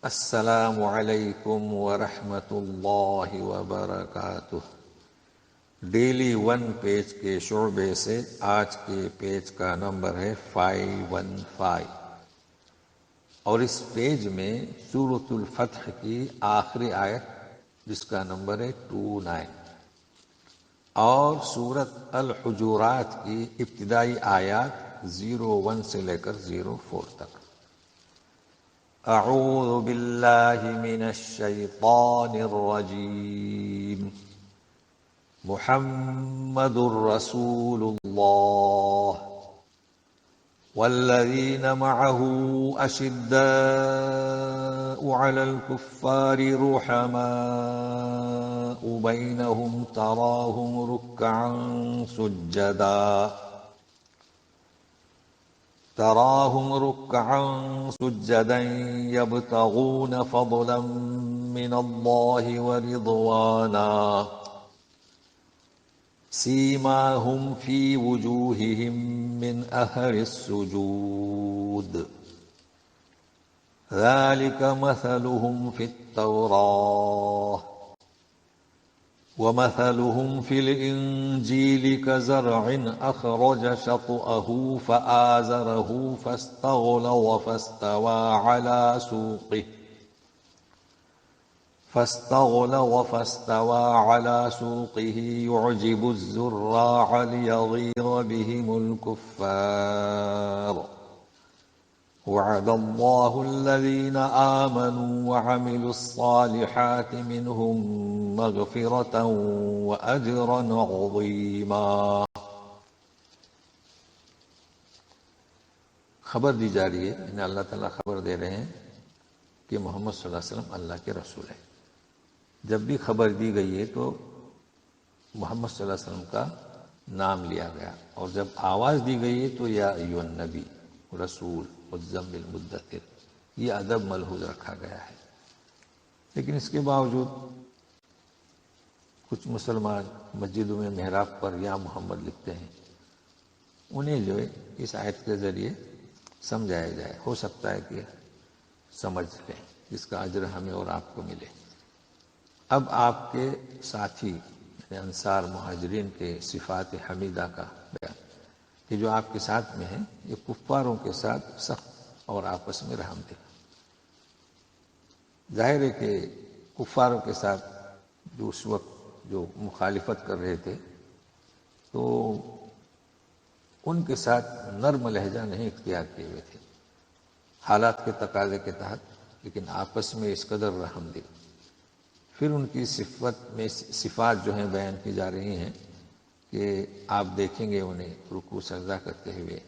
السلام علیکم ورحمۃ اللہ وبرکاتہ۔ ڈیلی 1 پیج کے شعبے سے آج کے پیج کا نمبر ہے 515 اور اس پیج میں سورۃ الفتح کی آخری آیت جس کا نمبر ہے 29 اور سورۃ الحجرات کی ابتدائی آیات 01 سے لے کر 04 تک۔ اعوذ باللہ من الشیطان الرجیم، محمد رسول اللہ والذین معه اشداء علی الکفار رحماء بینہم تراہم ركعا سجدا يبتغون فضلا من الله ورضوانا سيماهم في وجوههم من أثر السجود ذلك مثلهم في التوراة ومثلهم في الإنجيل كزرع أخرج شطأه فآزره فاستغلظ فاستوى على سوقه يعجب الزراع ليغيظ بهم الكفار وعد الله الذين آمنوا وعملوا الصالحات منهم مغفرة وأجرا عظيما۔ خبر دی جا رہی ہے، انہیں اللہ تعالیٰ خبر دے رہے ہیں کہ محمد صلی اللہ علیہ وسلم اللہ کے رسول ہیں۔ جب بھی خبر دی گئی ہے تو محمد صلی اللہ علیہ وسلم کا نام لیا گیا، اور جب آواز دی گئی ہے تو یا ایھا النبی، رسول، مزمل، مدثر، یہ ادب ملحوظ رکھا گیا ہے۔ لیکن اس کے باوجود کچھ مسلمان مسجدوں میں محراب پر یا محمد لکھتے ہیں، انہیں جو ہے اس آیت کے ذریعے سمجھایا جائے، ہو سکتا ہے کہ سمجھ لیں، جس کا اجر ہمیں اور آپ کو ملے۔ اب آپ کے ساتھی یعنی انصار مہاجرین کے صفات حمیدہ کا بیان کہ جو آپ کے ساتھ میں ہیں، یہ کفاروں کے ساتھ سخت اور آپس میں رحم دل۔ ظاہر ہے کہ کفاروں کے ساتھ جو اس وقت جو مخالفت کر رہے تھے تو ان کے ساتھ نرم لہجہ نہیں اختیار کیے ہوئے تھے حالات کے تقاضے کے تحت، لیکن آپس میں اس قدر رحم دل۔ پھر ان کی صفات جو ہیں بیان کی جا رہی ہیں کہ آپ دیکھیں گے انہیں رکوع سجدہ کرتے ہوئے،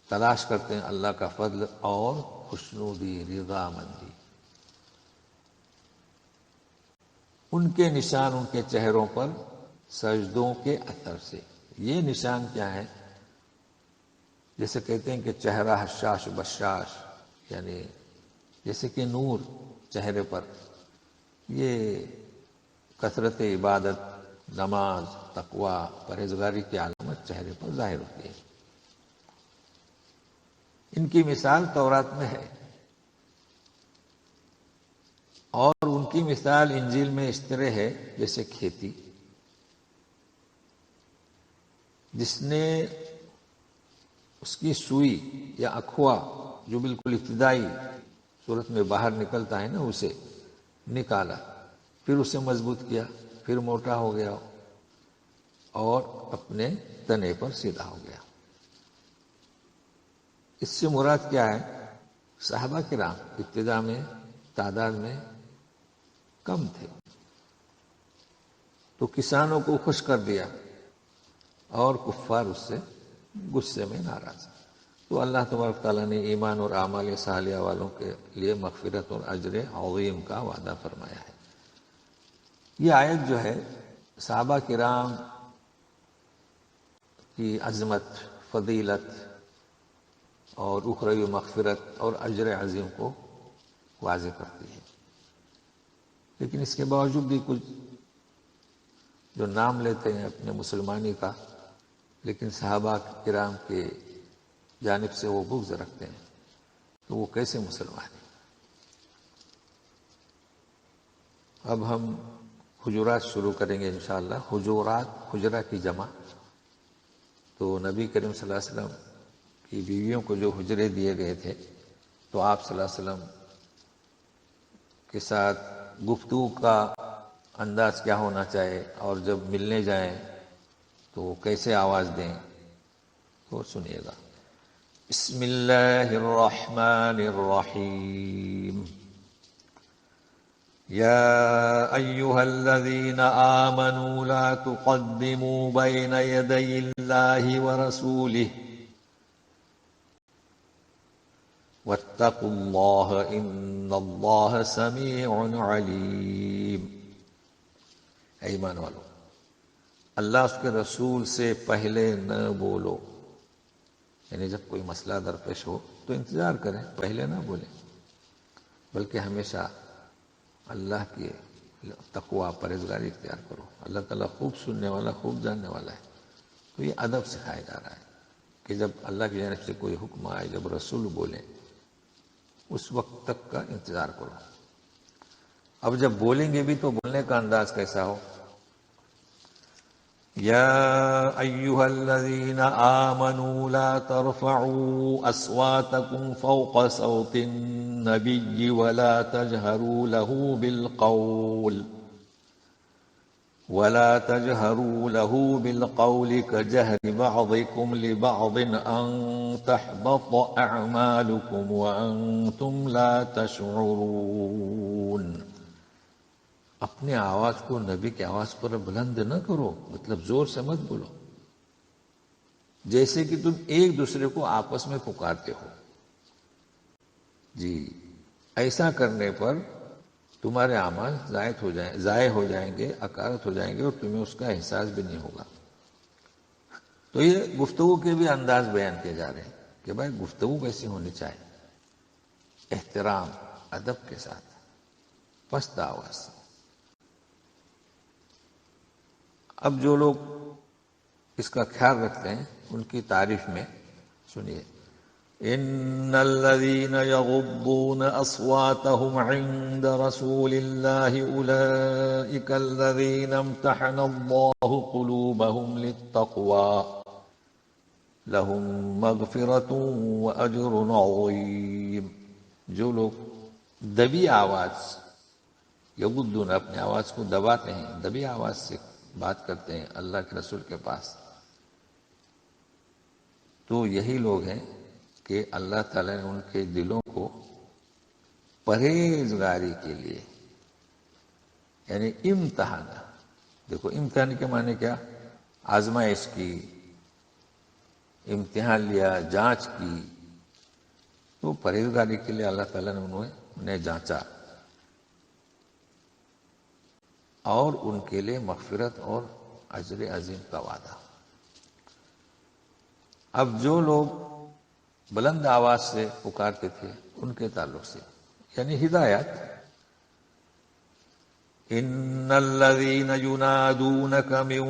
تلاش کرتے ہیں اللہ کا فضل اور خوشنودی، رضا مندی۔ ان کے نشان ان کے چہروں پر سجدوں کے اثر سے۔ یہ نشان کیا ہے؟ جیسے کہتے ہیں کہ چہرہ حشاش بشاش، یعنی جیسے کہ نور چہرے پر، یہ کثرت عبادت، نماز، تقوی، پرہیزگاری کی علامت چہرے پر ظاہر ہوتی ہے۔ ان کی مثال تورات میں ہے، اور ان کی مثال انجیل میں اس طرح ہے جیسے کھیتی، جس نے اس کی سوئی یا اکھوا جو بالکل ابتدائی صورت میں باہر نکلتا ہے نا، اسے نکالا، پھر اسے مضبوط کیا، پھر موٹا ہو گیا اور اپنے تنے پر سیدھا ہو گیا۔ اس سے مراد کیا ہے؟ صحابہ کرام ابتدا میں تعداد میں کم تھے، تو کسانوں کو خوش کر دیا اور کفار اس سے غصے میں ناراض۔ تو اللہ تبارک تعالیٰ نے ایمان اور اعمال صالحہ والوں کے لیے مغفرت اور اجر عظیم کا وعدہ فرمایا ہے۔ یہ آیت جو ہے صحابہ کرام کی عظمت، فضیلت اور اخروی مغفرت اور اجر عظیم کو واضح کرتی ہے۔ لیکن اس کے باوجود بھی کچھ جو نام لیتے ہیں اپنے مسلمانی کا، لیکن صحابہ کرام کے جانب سے وہ بغض رکھتے ہیں، تو وہ کیسے مسلمان ہیں؟ اب ہم حجرات شروع کریں گے انشاءاللہ. حجرات حجرہ کی جمع. تو نبی کریم صلی اللہ علیہ وسلم کی بیویوں کو جو حجرے دیے گئے تھے تو آپ صلی اللہ علیہ وسلم کے ساتھ گفتگو کا انداز کیا ہونا چاہیے اور جب ملنے جائیں تو کیسے آواز دیں تو سنیے گا. بسم اللہ الرحمن الرحیم. يا أيها الذين آمنوا لا تقدموا بين يدي الله ورسوله واتقوا الله إن الله سميع عليم. اے ایمان والو، اللہ اس کے رسول سے پہلے نہ بولو. یعنی جب کوئی مسئلہ درپیش ہو تو انتظار کریں، پہلے نہ بولیں، بلکہ ہمیشہ اللہ کی تقوی پرہیزگاری اختیار کرو. اللہ تعالیٰ خوب سننے والا، خوب جاننے والا ہے. تو یہ ادب سکھایا جا رہا ہے کہ جب اللہ کی جانب سے کوئی حکم آئے، جب رسول بولے، اس وقت تک کا انتظار کرو. اب جب بولیں گے بھی تو بولنے کا انداز کیسا ہو؟ یا ایھا الذین آمنوا لا ترفعوا اصواتکم فوق صوت النبی ولا تجهروا له بالقول كجهر بعضكم لبعض أن تحبط أعمالكم وأنتم لا تشعرون. اپنے آواز کو نبی کی آواز پر بلند نہ کرو، مطلب زور سے مت بولو، جیسے کہ تم ایک دوسرے کو آپس میں پکارتے ہو. جی، ایسا کرنے پر تمہارے اعمال ضائع ہو جائیں گے، اکارت ہو جائیں گے، اور تمہیں اس کا احساس بھی نہیں ہوگا. تو یہ گفتگو کے بھی انداز بیان کیے جا رہے ہیں کہ بھائی گفتگو کیسی ہونی چاہیے، احترام، ادب کے ساتھ، پست آواز سے. اب جو لوگ اس کا خیال رکھتے ہیں ان کی تعریف میں سنیے. ان الذين يغضون اصواتهم عند رسول الله اولئك الذين امتحن الله قلوبهم للتقوى لهم مغفرة واجر عظيم. جو لوگ دبی آواز، یغضون اپنے آواز کو دباتے ہیں، دبی آواز سے بات کرتے ہیں اللہ کے رسول کے پاس، تو یہی لوگ ہیں کہ اللہ تعالیٰ نے ان کے دلوں کو پرہیزگاری کے لیے، یعنی امتحان. دیکھو امتحان کے معنی کیا؟ آزمائش کی، امتحان لیا، جانچ کی. تو پرہیزگاری کے لیے اللہ تعالیٰ نے انہیں جانچا، اور ان کے لیے مغفرت اور اجر عظیم کا وعدہ. اب جو لوگ بلند آواز سے پکارتے تھے ان کے تعلق سے یعنی ہدایت. ان الذين ينادونك من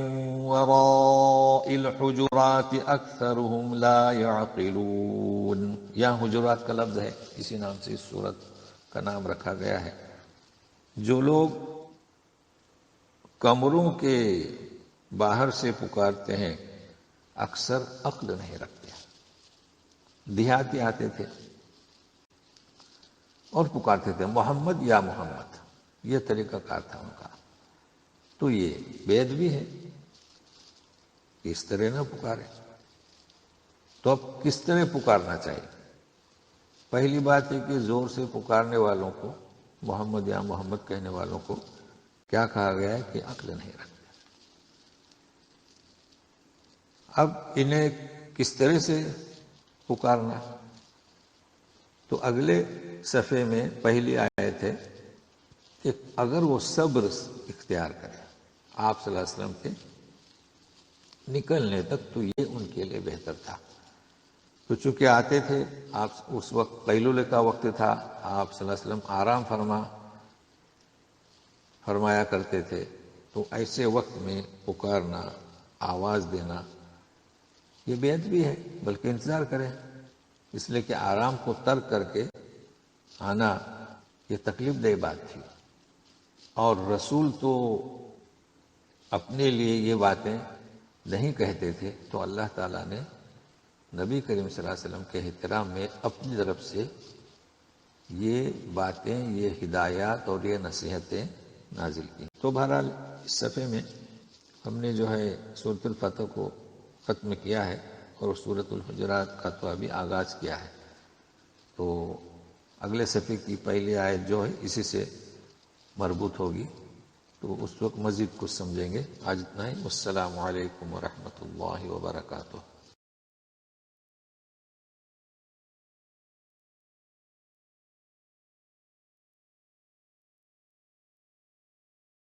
وراء الحجرات اكثرهم لا يعقلون. یہاں حجرات کا لفظ ہے، اسی نام سے اس سورت کا نام رکھا گیا ہے. جو لوگ کمروں کے باہر سے پکارتے ہیں اکثر عقل نہیں رکھتے. دیہاتی آتے تھے اور پکارتے تھے محمد یا محمد، یہ طریقہ کار تھا ان کا. تو یہ بے ادبی ہے، اس طرح نہ پکارے. تو اب کس طرح پکارنا چاہیے؟ پہلی بات ہے کہ زور سے پکارنے والوں کو، محمد یا محمد کہنے والوں کو کیا کہا گیا ہے کہ عقل نہیں رکھتے. اب انہیں کس طرح سے پکارنا؟ تو اگلے صفحے میں پہلی آیت ہے کہ اگر وہ صبر اختیار کرے آپ صلی اللہ علیہ وسلم کے نکلنے تک تو یہ ان کے لیے بہتر تھا. تو چونکہ آتے تھے آپ، اس وقت قیلولے کا وقت تھا، آپ صلی اللہ علیہ وسلم آرام فرمایا کرتے تھے. تو ایسے وقت میں پکارنا، آواز دینا یہ بے ادبی ہے، بلکہ انتظار کریں. اس لیے کہ آرام کو ترک کر کے آنا یہ تکلیف دہ بات تھی. اور رسول تو اپنے لیے یہ باتیں نہیں کہتے تھے، تو اللہ تعالیٰ نے نبی کریم صلی اللہ علیہ وسلم کے احترام میں اپنی طرف سے یہ باتیں، یہ ہدایات اور یہ نصیحتیں نازل کی۔ تو بہرحال اس صفحے میں ہم نے جو ہے سورۃ الفتح کو ختم کیا ہے اور سورۃ الحجرات کا تو ابھی آغاز کیا ہے۔ تو اگلے صفحے کی پہلی آیت جو ہے اسی سے مربوط ہوگی، تو اس وقت مزید کچھ سمجھیں گے۔ آج اتنا ہی۔ السلام علیکم ورحمۃ اللہ وبرکاتہ۔